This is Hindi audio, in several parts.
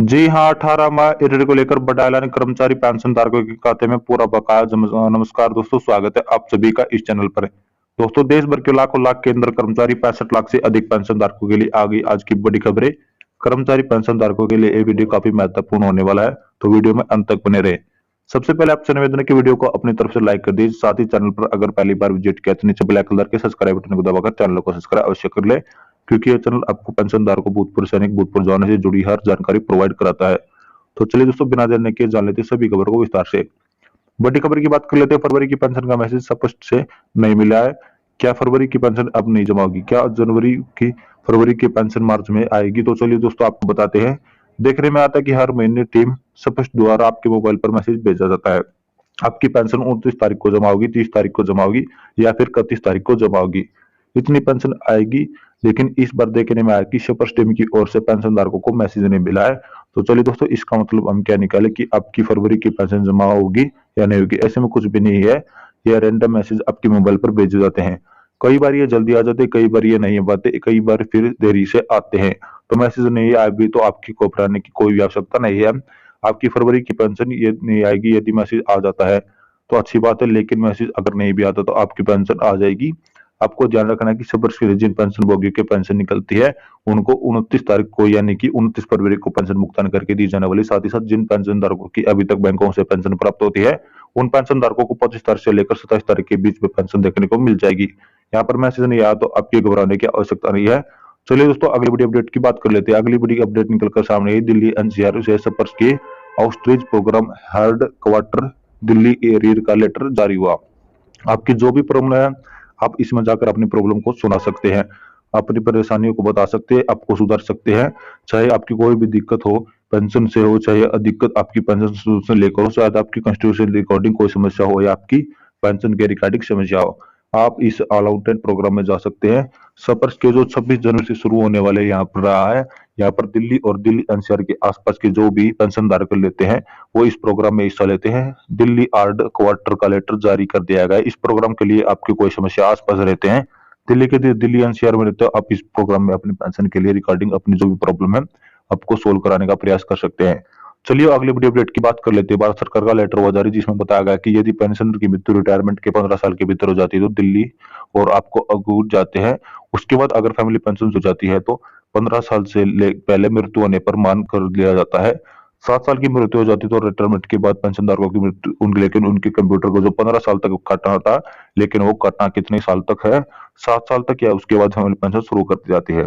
जी हाँ, 18 माह ईडी को लेकर बड़ा ऐलान, कर्मचारी पेंशन धारकों के खाते में पूरा बकाया जमा। नमस्कार दोस्तों, स्वागत है आप सभी का इस चैनल पर। दोस्तों, देश भर के लाखों लाख केंद्र कर्मचारी 65 लाख से अधिक पेंशन धारकों के लिए आ गई आज की बड़ी खबरें। कर्मचारी पेंशन धारकों के लिए ये वीडियो काफी महत्वपूर्ण होने वाला है, तो वीडियो में अंत तक बने रहे। सबसे पहले आपसे निवेदन है कि वीडियो को अपनी तरफ से लाइक कर दीजिए, साथ ही चैनल पर अगर पहली बार विजिट किया तो नीचे ब्लैक कलर के सब्सक्राइब बटन को दबाकर चैनल को सब्सक्राइब अवश्य कर ले, क्योंकि यह चैनल आपको पेंशन धारकों, भूतपूर्व सैनिक, भूतपूर्व जवानों से जुड़ी हर जानकारी प्रोवाइड कराता है। तो चलिए दोस्तों, बिना देर के जान लेते हैं सभी खबरों को विस्तार से। बड़ी खबर की बात कर लेते हैं। फरवरी की पेंशन का मैसेज स्पष्ट से नहीं मिला है। क्या फरवरी की पेंशन अब नहीं जमा होगी? क्या जनवरी की फरवरी की पेंशन मार्च में आएगी? तो चलिए दोस्तों, आपको बताते हैं। देखने में आता है कि हर महीने टीम स्पष्ट द्वारा आपके मोबाइल पर मैसेज भेजा जाता है। आपकी पेंशन 29 तारीख को जमा होगी, 30 तारीख को जमा होगी या फिर 31 तारीख को जमा होगी। इतनी पेंशन आएगी, लेकिन इस बार देखने में आया कि सुपर टीम की ओर से पेंशन धारकों को मैसेज नहीं मिला है। तो चलिए दोस्तों, इसका मतलब हम क्या निकाले कि आपकी फरवरी की पेंशन जमा होगी या नहीं होगी? ऐसे में कुछ भी नहीं है, यह रैंडम मैसेज आपके मोबाइल पर भेजे जाते हैं। कई बार ये जल्दी आ जाते हैं, कई बार ये नहीं आते, कई बार फिर देरी से आते हैं। तो मैसेज नहीं आए भी तो आपकी घबराने की कोई भी आवश्यकता नहीं है। आपकी फरवरी की पेंशन ये नहीं आएगी। यदि मैसेज आ जाता है तो अच्छी बात है, लेकिन मैसेज अगर नहीं भी आता तो आपकी पेंशन आ जाएगी। आपको ध्यान रखना है कि सुपर सीनियर जिन पेंशन भोगियों की पेंशन निकलती है, उनको 29 तारीख को यानी कि 29 फरवरी को पेंशन भुगतान करके दी जाने वाली। साथ ही साथ जिन पेंशन धारकों की अभी तक बैंकों से पेंशन प्राप्त होती है, उन पेंशन धारकों को 25 तारीख से लेकर 27 तारीख के बीच में पेंशन देखने को मिल जाएगी। यहाँ पर मैसेज नहीं आया तो आपकी घबराने की आवश्यकता नहीं है। चलिए दोस्तों, अगली बड़ी अपडेट की बात कर लेते हैं। अगली बड़ी अपडेट निकलकर सामने आई। दिल्ली एनसीआर से स्पर्श की outreach program headquarter Delhi arrear का लेटर जारी हुआ। आपकी जो भी प्रॉब्लम है, आप इसमें जाकर अपनी प्रॉब्लम को सुना सकते हैं, अपनी परेशानियों को बता सकते हैं, आपको सुधार सकते हैं। चाहे आपकी कोई भी दिक्कत हो, पेंशन से हो, चाहे दिक्कत आपकी पेंशन से लेकर हो, शायद आपकी कॉन्स्टिट्यूशन रिकॉर्डिंग कोई समस्या हो या आपकी पेंशन के रिकॉर्डिंग समस्या हो, आप इस ऑल आउट प्रोग्राम में जा सकते हैं। सपर्स के जो 26 जनवरी से शुरू होने वाले यहाँ पर रहा है, यहाँ पर दिल्ली और दिल्ली एनसीआर के आसपास के जो भी पेंशन धारक लेते हैं, वो इस प्रोग्राम में हिस्सा लेते हैं। दिल्ली आर्ड क्वार्टर का लेटर जारी कर दिया गया है। इस प्रोग्राम के लिए आपकी कोई समस्या आसपास रहते हैं, दिल्ली एनसीआर में रहते हो, आप इस प्रोग्राम में अपनी पेंशन के लिए रिकॉर्डिंग अपनी जो भी प्रॉब्लम है आपको सोल्व कराने का प्रयास कर सकते हैं। चलिए अगली बड़ी अपडेट की बात कर लेते हैं। भारत सरकार का लेटर हुआ जारी, जिसमें बताया गया कि यदि पेंशनर की मृत्यु रिटायरमेंट के 15 साल के भीतर हो जाती है तो दिल्ली और आपको अगूट जाते हैं। उसके बाद अगर फैमिली पेंशन हो जाती है तो 15 साल से पहले मृत्यु होने पर मान कर लिया जाता है। 7 साल की मृत्यु हो जाती तो रिटायरमेंट के बाद पेंशनधारकों की मृत्यु लेकिन उनके कंप्यूटर को जो 15 साल तक काटना था, लेकिन वो काटना कितने साल तक है? 7 साल तक, या उसके बाद फैमिली पेंशन शुरू कर दी जाती है।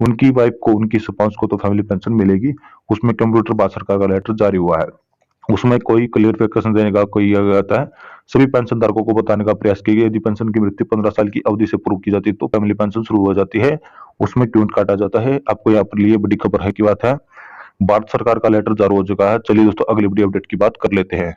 उनकी वाइफ को, उनकी स्पाउस को तो फैमिली पेंशन मिलेगी। उसमें कंप्यूटर भारत सरकार का लेटर जारी हुआ है, उसमें कोई क्लियरिफिकेशन देने का कोई आता है। सभी पेंशन धारकों को बताने का प्रयास किया गया यदि पेंशन की मृत्यु 15 साल की अवधि से पूर्व की जाती है तो फैमिली पेंशन शुरू हो जाती है, उसमें ट्यून काटा जाता है। आपको यहाँ पर लिए बड़ी खबर है की बात है, भारत सरकार का लेटर जारी हो चुका है। चलिए दोस्तों, अगली बड़ी अपडेट की बात कर लेते हैं।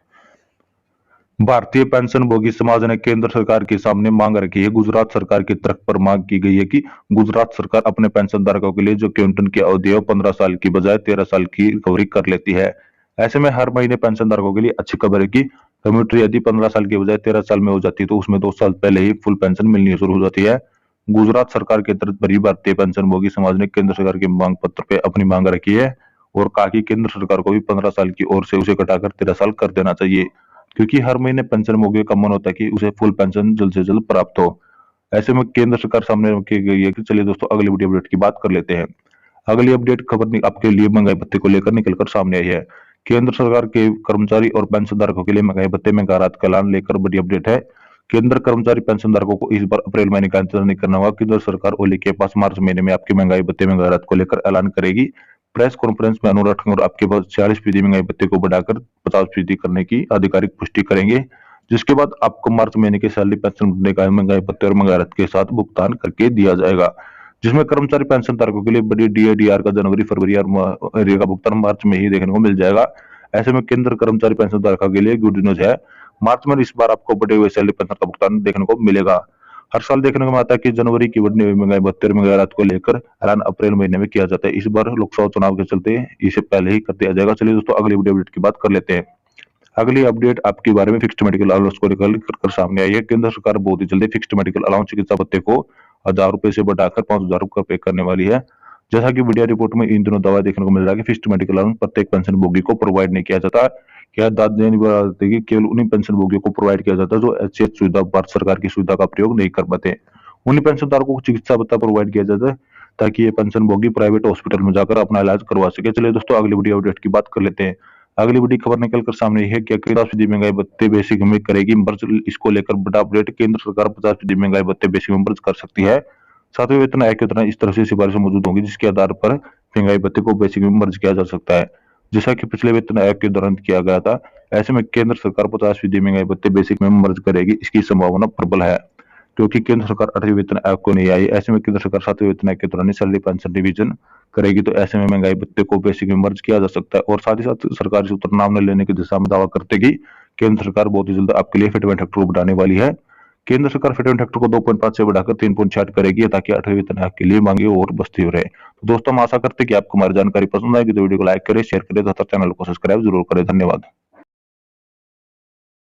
भारतीय पेंशन भोगी समाज ने केंद्र सरकार के सामने मांग रखी है। गुजरात सरकार की तरफ पर मांग की गई है कि गुजरात सरकार अपने पेंशन धारकों के लिए जो क्विंटन की अवधि है 15 साल की बजाय 13 साल की रिकवरी कर लेती है। ऐसे में हर महीने पेंशन धारकों के लिए अच्छी खबर है कि कम्यूनिटी यदि 15 साल की बजाय 13 साल में हो जाती है तो उसमें 2 साल पहले ही फुल पेंशन मिलनी शुरू हो जाती है। गुजरात सरकार के तरफ पर भारतीय पेंशन भोगी समाज ने केंद्र सरकार के मांग पत्र पे अपनी मांग रखी है और कहा कि केंद्र सरकार को भी 15 साल की ओर से उसे घटाकर 13 साल कर देना चाहिए, क्योंकि हर महीने पेंशन भोगी का मन होता है कि उसे फुल पेंशन जल्द से जल्द प्राप्त हो। ऐसे में केंद्र सरकार सामने रखी गई है कि चलिए दोस्तों, अगली बड़ी अपडेट की बात कर लेते हैं। अगली अपडेट खबर आपके लिए महंगाई भत्ते को लेकर निकलकर सामने आई है। केंद्र सरकार के कर्मचारी और पेंशन धारकों के लिए महंगाई भत्ते में राहत का ऐलान लेकर बड़ी अपडेट है। केंद्र कर्मचारी पेंशन धारकों को इस बार अप्रैल महीने का इंतजार नहीं करना होगा। केंद्र सरकार ओली के पास मार्च महीने में आपकी महंगाई भत्ते में राहत को लेकर ऐलान करेगी। प्रेस कॉन्फ्रेंस में अनुराग ठाकुर आपके पास 46% महंगाई भत्ते को बढ़ाकर 50% करने की आधिकारिक पुष्टि करेंगे, जिसके बाद आपको मार्च महीने के सैलरी पेंशन भरने का महंगाई भत्ते और महंगाई राहत के साथ भुगतान करके दिया जाएगा, जिसमें कर्मचारी पेंशन धारकों के लिए बड़ी डीआईडीआर का जनवरी, फरवरी और एरिया का भुगतान मार्च में ही देखने को मिल जाएगा। ऐसे में केंद्र कर्मचारी पेंशन धारकों के लिए गुड न्यूज है, मार्च में इस बार आपको बढ़े हुए सैलरी पेंशन का भुगतान देखने को मिलेगा। हर साल देखने को आता है कि जनवरी की बढ़ने हुई महंगाई भत्ते और महंगाई राहत को लेकर ऐलान अप्रैल महीने में किया जाता है। इस बार लोकसभा चुनाव के चलते इसे पहले ही कर दिया जाएगा। चलिए दोस्तों, अगली वीडियो अपडेट की बात कर लेते हैं। अगली अपडेट आपके बारे में फिक्स्ड मेडिकल अलाउंस को लेकर सामने आई है। केंद्र सरकार बहुत ही जल्दी फिक्स्ड मेडिकल अलाउंस चिकित्सा भत्ते को 1000 रुपए से बढ़ाकर 5000 रुपए पे करने वाली है। जैसा कि मीडिया रिपोर्ट में इन दिनों दावा देखने को मिल रहा है कि फिक्स्ड मेडिकल अलाउंस प्रत्येक पेंशन भोगी को प्रोवाइड नहीं किया जाता। क्या दाद देने वाली कि केवल उन्हीं पेंशन भोगियों को प्रोवाइड किया जाता है जो एचसीएच सुविधा, भारत सरकार की सुविधा का प्रयोग नहीं कर पाते। उन्हीं पेंशनधारकों को चिकित्सा भत्ता प्रोवाइड किया जाता है ताकि ये पेंशन भोगी प्राइवेट हॉस्पिटल में जाकर अपना इलाज करवा सके। चलिए दोस्तों, अगली वीडियो अपडेट की बात कर लेते हैं। अगली बड़ी खबर निकल कर सामने है कि 50% महंगाई भत्ते बेसिक में करेगी मर्ज। इसको लेकर बड़ा अपडेट, केंद्र सरकार 50% महंगाई भत्ते बेसिक में मर्ज कर सकती है। सातवें वेतन आयोग के दौरान इस तरह से सिफारिशें मौजूद होंगी जिसके आधार पर महंगाई भत्ते को बेसिक में मर्ज किया जा सकता है, जैसा कि पिछले वेतन आयोग के दौरान किया गया था। ऐसे में केंद्र सरकार 50% महंगाई भत्ते बेसिक में मर्ज करेगी, इसकी संभावना प्रबल है, क्योंकि केंद्र सरकार 8वें वेतन आयोग को नहीं आई। ऐसे में केंद्र सरकार 7वें वेतन आयोग के दौरान सैलरी पेंशन रिवीजन करेगी, तो ऐसे में महंगाई भत्ते को बेसिक में मर्ज किया जा सकता है। और साथ ही साथ सरकारी सूत्र नाम न लेने की दिशा में दावा करते कि केंद्र सरकार बहुत ही जल्द आपके लिए फिटमेंट फैक्टर को बढ़ाने वाली है। केंद्र सरकार फिटमेंट फैक्टर को 2.5 से बढ़ाकर 3.6 करेगी ताकि 8वें वेतन आयोग के लिए मांगे और बस्ती हो रहे। तो दोस्तों, हम आशा करते हैं कि आपको हमारी जानकारी पसंद आएगी, तो वीडियो को लाइक करें, शेयर करें तथा चैनल को सब्सक्राइब जरूर करें। धन्यवाद।